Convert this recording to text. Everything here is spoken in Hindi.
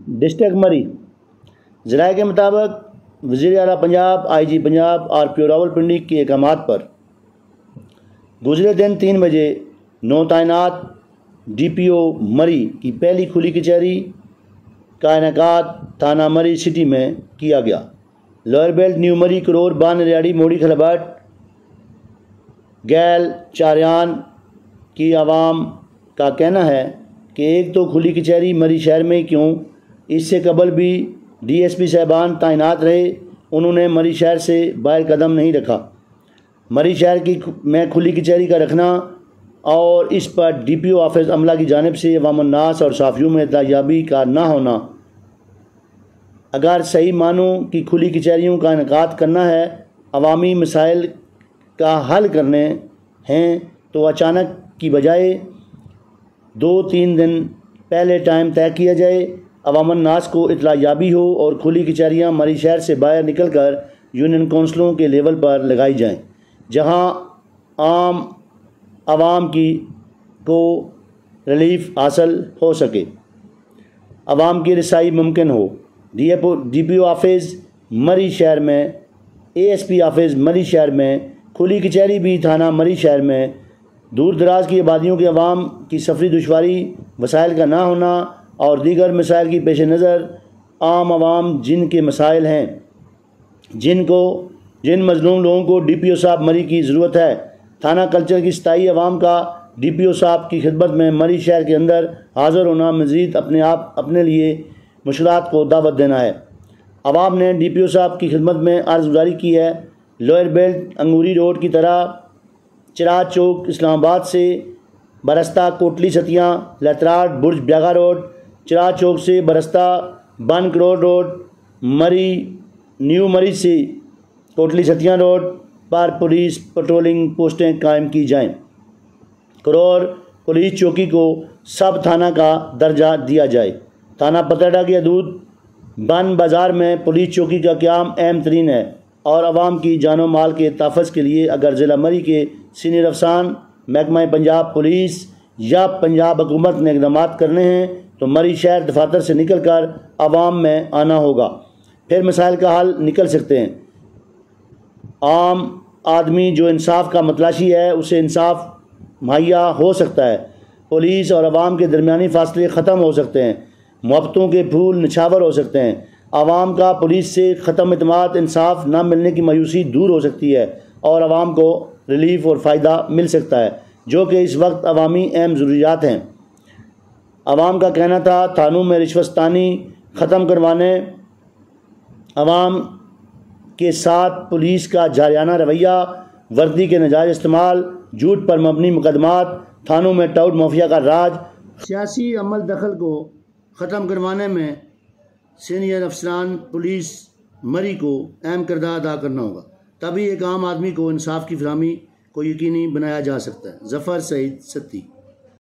डिस्ट्रिक्ट मरी ज़राए के मुताबिक वज़ीर आला पंजाब, IG पंजाब और RPO रावलपिंडी के अहकामात पर गुज़रे दिन 3 बजे नौ तैनात DPO मरी की पहली खुली कचहरी का इनेकाद थाना मरी सिटी में किया गया। लोअर बेल्ट, न्यू मरी, करोर, बान, रियाड़ी, मोड़ी, खलबट, गैल, चारियान की आवाम का कहना है कि एक तो खुली कचहरी मरी शहर में क्यों, इससे कबल भी DSP साहबान तैनात रहे, उन्होंने मरी शहर से बाहर कदम नहीं रखा। मरी शहर में खुली कचहरी का रखना और इस पर DPO ऑफिस अमला की जानिब से अवामुन्नास और साफियों में इत्तलायाबी का ना होना, अगर सही मानों की खुली कचहरियों का इनेकाद करना है, अवामी मसाइल का हल करने हैं, तो अचानक की बजाय 2-3 दिन पहले टाइम तय किया जाए, अवामुन्नास को इत्तलायाबी हो और खुली कचहरियाँ मरी शहर से बाहर निकलकर यूनियन कौंसलों के लेवल पर लगाई जाएं, जहां आम आवाम को रिलीफ हासिल हो सके, आवाम की रसाई मुमकिन हो। DPO ऑफिस मरी शहर में, ASP ऑफिस मरी शहर में, खुली कचहरी भी थाना मरी शहर में, दूर दराज की आबादियों के अवाम की सफरी दुश्वारी, वसाइल का ना होना और दीगर मसाइल की पेश नज़र आम आवाम जिनके मसाइल हैं, जिन मजलूम लोगों को DPO साहब मरी की ज़रूरत है, थाना कल्चर की स्थायी आवाम का DPO साहब की खिदमत में मरी शहर के अंदर हाज़िर होना, मज़ीद अपने लिए मुश्किलात को दावत देना है। आवाम ने DPO साहब की खिदमत में अर्ज़ गुज़ारी की है, लोअर बेल्ट अंगूरी रोड की तरह चिराग चौक इस्लामाबाद से बरस्ता कोटली सतियाँ, लतराट बुर्ज ब्यागा रोड, चिराग चौक से बरस्ता बन करोड़ रोड, मरी न्यू मरी से कोटली सतियाँ रोड पर पुलिस पेट्रोलिंग पोस्टें कायम की जाएं। करोड़ पुलिस चौकी को सब थाना का दर्जा दिया जाए। थाना पतरडा की हदूद बन बाज़ार में पुलिस चौकी का क़याम अहम तरीन है और आवाम की जानो माल के तहफ़्फ़ुज़ के लिए अगर ज़िला मरी के सीनियर अफसान, महकमा पंजाब पुलिस या पंजाब हुकूमत ने इक़दाम करने हैं तो मरी शहर दफातर से निकल कर आवाम में आना होगा, फिर मसाइल का हल निकल सकते हैं। आम आदमी जो इंसाफ का मतलाशी है उसे इंसाफ मुहैया हो सकता है, पुलिस और आवाम के दरमियानी फासले ख़त्म हो सकते हैं, मोहब्बतों के फूल निछावर हो सकते हैं, आवाम का पुलिस से ख़त्म इत्मीनान, इंसाफ न मिलने की मायूसी दूर हो सकती है और आवाम को रिलीफ और फ़ायदा मिल सकता है, जो कि इस वक्त अवामी अहम ज़रूरियात हैं। आवाम का कहना था थानों में रिश्वततानी ख़त्म करवाने, आवाम के साथ पुलिस का जारियाना रवैया, वर्दी के नाजायज़ इस्तेमाल, झूठ पर मबनी मुकदमात, थानों में टाउट माफिया का राज, सियासी अमल दखल को ख़त्म करवाने में सीनियर अफसरान पुलिस मरी को अहम किरदार अदा करना होगा, तभी एक आम आदमी को इंसाफ की फराहमी को यकीनी बनाया जा सकता है। ज़फ़र सईद सत्ती।